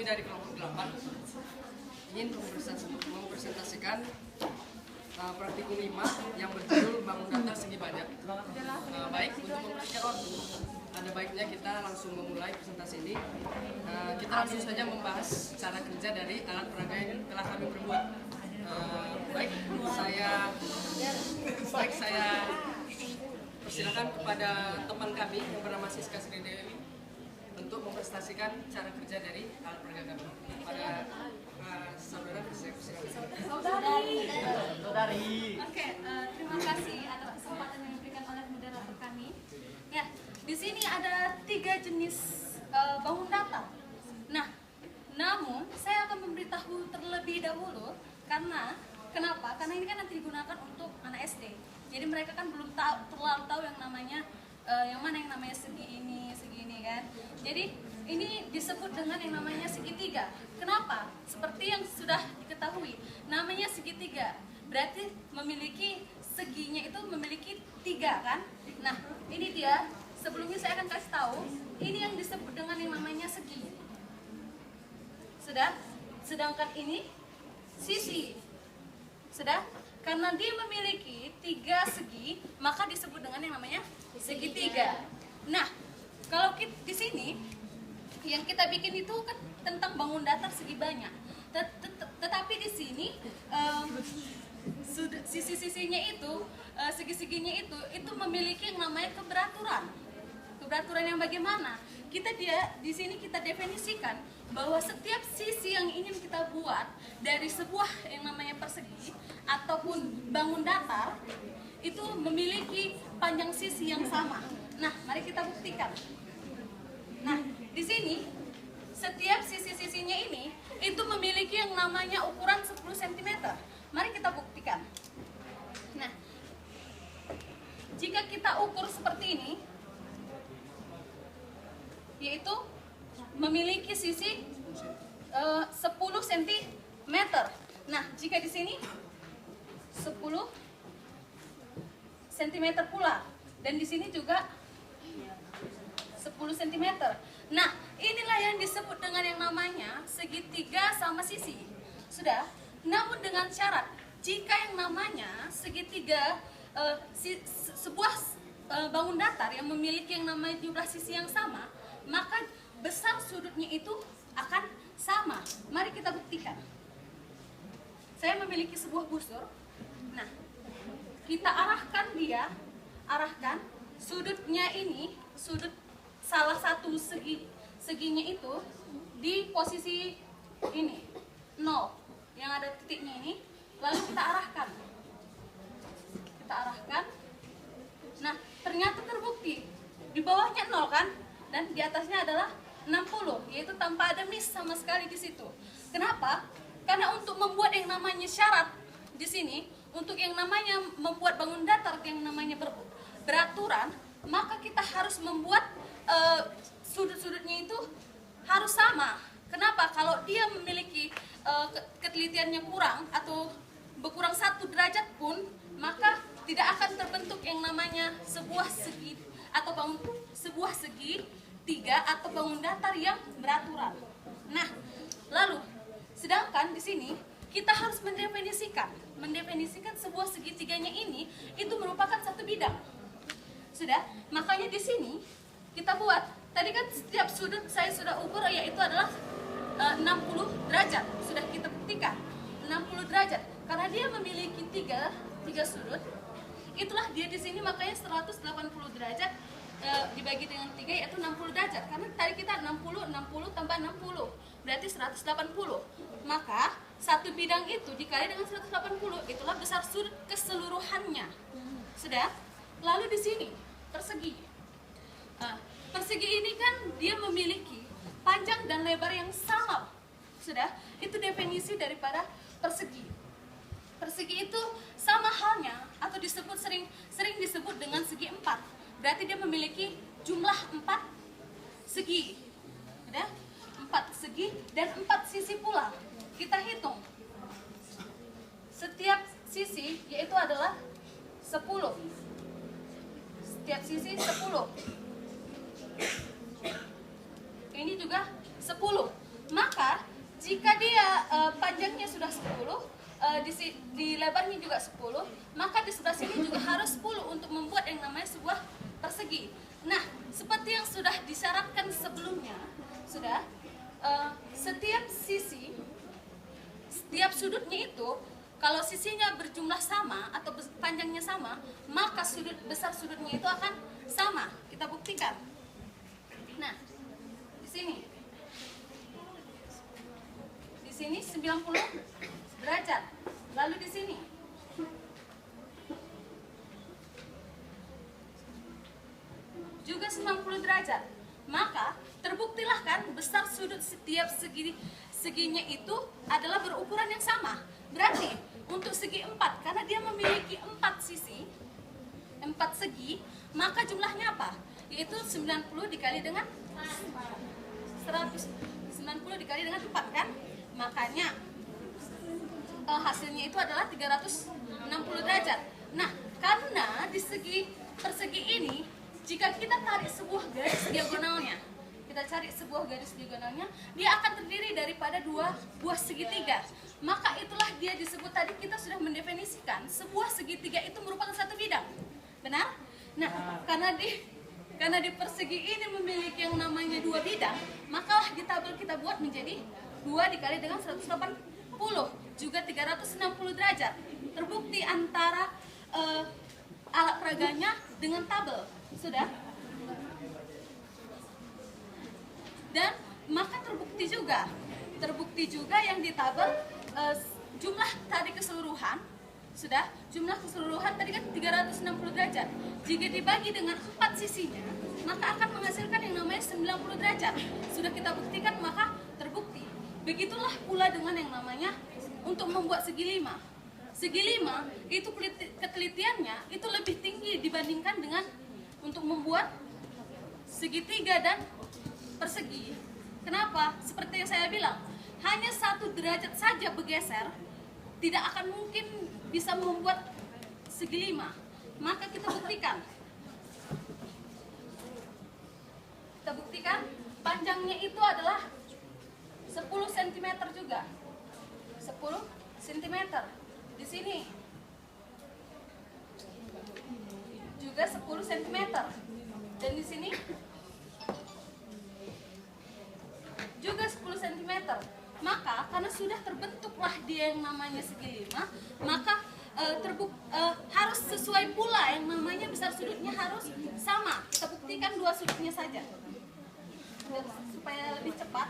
dari kelompok 8 ingin mempresentasikan praktikum 5 yang berjudul bangun datar segi banyak. Baik, untuk mempersingkat waktu, ada baiknya kita langsung memulai presentasi ini. Kita langsung saja membahas cara kerja dari alat peraga yang telah kami perbuat. Saya persilakan kepada teman kami yang bernama Siska Sri Dewi untuk mempresentasikan cara kerja dari alat peraga kami. Pada saudara, saya persilakan. Saudari. Oke, terima kasih atas kesempatan yang diberikan oleh moderator kami. Ya, di sini ada 3 jenis bangun datar. Nah, namun saya akan memberitahu terlebih dahulu karena kenapa? Karena ini kan nanti digunakan untuk anak SD. Jadi mereka kan belum terlalu tahu yang namanya yang mana yang namanya segi ini kan. Jadi ini disebut dengan yang namanya segitiga. Kenapa? Seperti yang sudah diketahui, namanya segitiga. Berarti memiliki seginya itu memiliki 3 kan? Nah, ini dia. Sebelumnya saya akan kasih tahu, ini yang disebut dengan yang namanya segi. Sudah? Sedangkan ini sisi. Sudah? Karena dia memiliki 3 segi, maka disebut dengan yang namanya segitiga. Nah, kalau di sini yang kita bikin itu kan tentang bangun datar segi banyak. Tetapi di sini sisi-sisinya itu, segi-seginya itu memiliki yang namanya keberaturan. Keberaturan yang bagaimana? Di sini kita definisikan bahwa setiap sisi yang ingin kita buat dari sebuah yang namanya persegi ataupun bangun datar itu memiliki panjang sisi yang sama. Nah, mari kita buktikan. Nah, di sini setiap sisi-sisinya ini itu memiliki yang namanya ukuran 10 cm. Mari kita buktikan. Nah, jika kita ukur seperti ini, yaitu memiliki sisi 10 cm. Nah, jika di sini 10 cm pula, dan di sini juga 10 cm. Nah, inilah yang disebut dengan yang namanya segitiga sama sisi. Sudah? Namun dengan syarat, jika yang namanya segitiga sebuah bangun datar yang memiliki yang namanya jumlah sisi yang sama, maka besar sudutnya itu akan sama. Mari kita buktikan. Saya memiliki sebuah busur. Nah, kita arahkan sudutnya ini, sudut salah satu seginya itu di posisi ini 0 yang ada titiknya ini, lalu kita arahkan. Nah, ternyata terbukti di bawahnya 0 kan, dan di atasnya adalah 60, yaitu tanpa ada miss sama sekali di situ. Kenapa? Karena untuk membuat yang namanya syarat di sini, untuk yang namanya membuat bangun datar yang namanya beraturan, maka kita harus membuat sudut-sudutnya itu harus sama. Kenapa? Kalau dia memiliki ketelitiannya kurang atau berkurang 1 derajat pun, maka tidak akan terbentuk yang namanya sebuah segi atau sebuah segi 3 atau bangun datar yang beraturan. Nah, lalu sedangkan di sini kita harus mendefinisikan sebuah segitiganya ini itu merupakan satu bidang. Sudah? Makanya di sini kita buat, tadi kan setiap sudut saya sudah ukur, yaitu adalah 60 derajat. Sudah kita buktikan 60 derajat. Karena dia memiliki 3 sudut, itulah dia di sini makanya 180 derajat dibagi dengan 3, yaitu 60 derajat. Karena tadi kita 60 tambah 60 berarti 180. Maka satu bidang itu dikali dengan 180, itulah besar sudut keseluruhannya. Sudah? Lalu di sini persegi. Persegi ini kan dia memiliki panjang dan lebar yang sama. Sudah? Itu definisi daripada persegi. Persegi itu sama halnya atau sering disebut dengan segi 4. Berarti dia memiliki jumlah 4 segi. Sudah? 4 segi dan 4 sisi pula. Kita hitung. Setiap sisi yaitu adalah 10. Setiap sisi 10. Ini juga 10. Maka jika dia panjangnya sudah 10, di lebarnya juga 10, maka di sebelah sini juga harus 10 untuk membuat yang namanya sebuah persegi. Nah, seperti yang sudah disyaratkan sebelumnya, setiap sisi, setiap sudutnya itu, kalau sisinya berjumlah sama atau panjangnya sama, maka sudut besar sudutnya itu akan sama. Kita buktikan. Nah, di sini 90 derajat. Lalu di sini juga 90 derajat. Maka terbuktilah kan besar sudut setiap seginya itu adalah berukuran yang sama. Berarti untuk segi 4, karena dia memiliki 4 sisi, 4 segi, maka jumlahnya apa? Yaitu 90 dikali dengan 100. 90 dikali dengan 4 kan? Makanya hasilnya itu adalah 360 derajat. Nah, karena di segi persegi ini, jika kita tarik sebuah garis diagonalnya, dia akan terdiri daripada 2 buah segitiga. Maka itulah dia disebut, tadi kita sudah mendefinisikan sebuah segitiga itu merupakan satu bidang. Benar? Nah, karena di persegi ini memiliki yang namanya 2 bidang, makalah di tabel kita buat menjadi 2 dikali dengan 180 juga 360 derajat. Terbukti antara alat peraganya dengan tabel. Sudah? Dan maka terbukti juga yang di tabel jumlah tadi keseluruhan, jumlah keseluruhan tadi kan 360 derajat. Jika dibagi dengan 4 sisinya, maka akan menghasilkan yang namanya 90 derajat. Sudah kita buktikan, maka terbukti. Begitulah pula dengan yang namanya untuk membuat segi 5. Segi 5 itu ketelitiannya itu lebih tinggi dibandingkan dengan untuk membuat segitiga dan persegi. Kenapa? Seperti yang saya bilang, hanya 1 derajat saja bergeser, tidak akan mungkin bisa membuat segi 5. Maka kita buktikan. Panjangnya itu adalah 10 cm juga. 10 cm. Di sini juga 10 cm. Dan di sini juga 10 cm. Maka karena sudah terbentuklah dia yang namanya segi 5, maka harus sesuai pula yang namanya besar sudutnya harus sama. Kita buktikan 2 sudutnya saja supaya lebih cepat.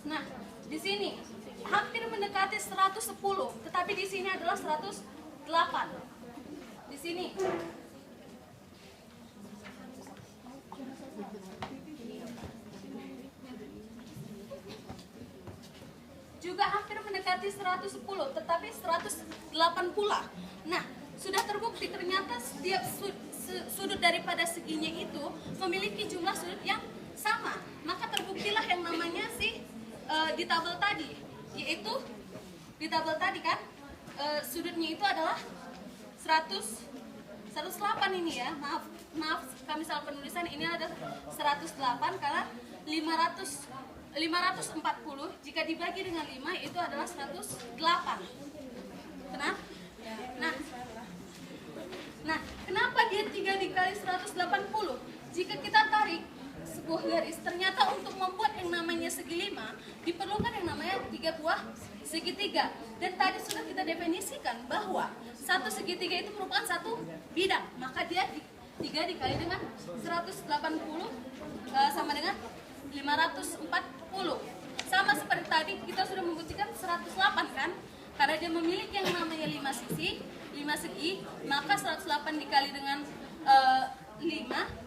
Nah, di sini hampir mendekati 110, tetapi di sini adalah 108. Di sini juga hampir mendekati 110, tetapi 108 pula. Nah, sudah terbukti ternyata setiap sudut daripada seginya itu memiliki jumlah sudut yang sama. Maka terbuktilah yang namanya di tabel tadi, yaitu di tabel tadi kan sudutnya itu adalah 108 ini ya. Maaf kami salah penulisan, ini ada 108 karena 540 jika dibagi dengan 5 itu adalah 108. Benar? Nah, kenapa dia 3 dikali 180? Jika kita tarik sebuah garis, ternyata untuk membuat yang namanya segi 5 diperlukan yang namanya 3 buah segitiga. Dan tadi sudah kita definisikan bahwa satu segitiga itu merupakan satu bidang. Maka dia 3 dikali dengan 180 sama dengan 540. Sama seperti tadi kita sudah membuktikan 108 kan? Karena dia memiliki yang namanya 5 sisi, 5 segi, maka 108 dikali dengan 5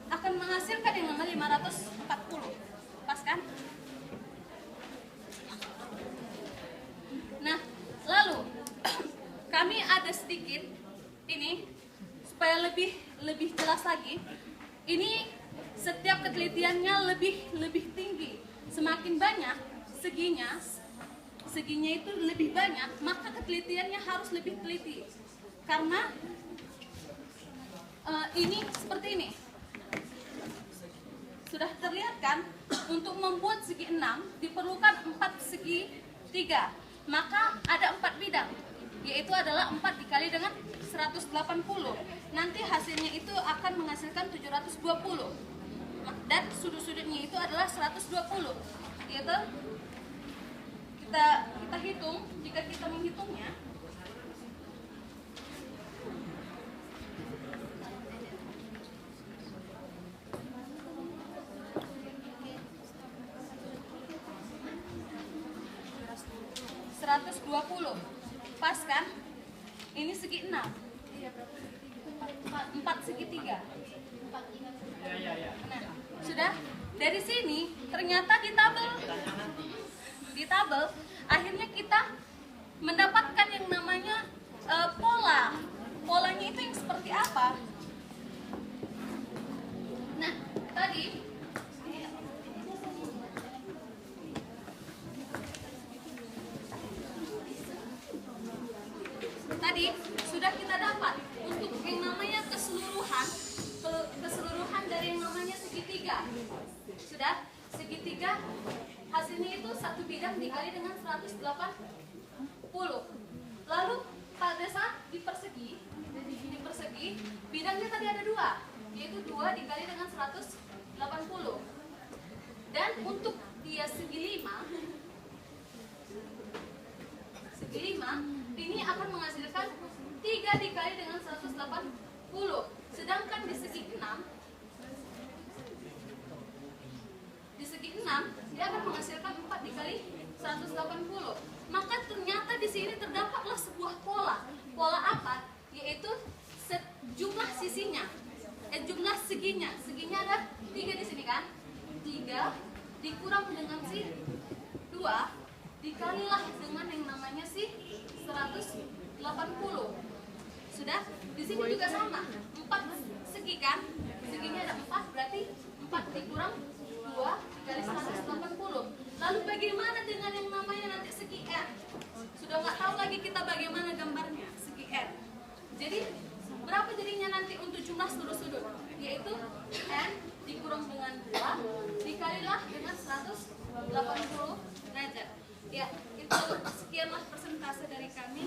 akan menghasilkan yang namanya 540. Pas kan? Nah, lalu kami ada sedikit ini supaya lebih jelas lagi. Ini setiap ketelitiannya lebih tinggi. Semakin banyak seginya itu lebih banyak, maka ketelitiannya harus lebih teliti. karena ini seperti ini. Sudah terlihat kan, untuk membuat segi 6 diperlukan 4 segi 3. Maka ada 4 bidang, yaitu adalah 4 dikali dengan 180. Nanti hasilnya itu akan menghasilkan 720. Dan sudut-sudutnya itu adalah 120. Yaitu kita hitung, jika kita menghitungnya, pas kan? Ini segi 6, 4 segi 3. Nah, sudah dari sini ternyata di tabel akhirnya kita mendapatkan yang namanya polanya itu yang seperti apa. Nah, tadi sudah kita dapat untuk yang namanya keseluruhan dari yang namanya segitiga. Sudah, segitiga hasilnya itu satu bidang dikali dengan 180. Lalu pada saat di persegi bidangnya tadi ada 2, yaitu 2 dikali dengan 180. Dan untuk dia segi 5 ini akan menghasilkan 3 dikali dengan 180. Sedangkan di segi 6 dia akan menghasilkan 4 dikali 180. Maka ternyata di sini terdapatlah sebuah pola. Pola apa? Yaitu jumlah sisinya, jumlah seginya. Seginya ada 3 di sini kan? 3 dikurang dengan si 2 dikalilah dengan yang namanya si 180. Sudah? Di sini juga sama. 4 segi kan? Seginya ada 4, berarti 4 dikurang 2 dikali 180. Lalu bagaimana dengan yang namanya nanti segi R? Sudah nggak tahu lagi kita bagaimana gambarnya segi R. Jadi berapa jadinya nanti untuk jumlah sudut-sudut? Yaitu N dikurang dengan 2 dikalilah dengan 180 derajat. Ya, itu sekianlah persentase dari kami.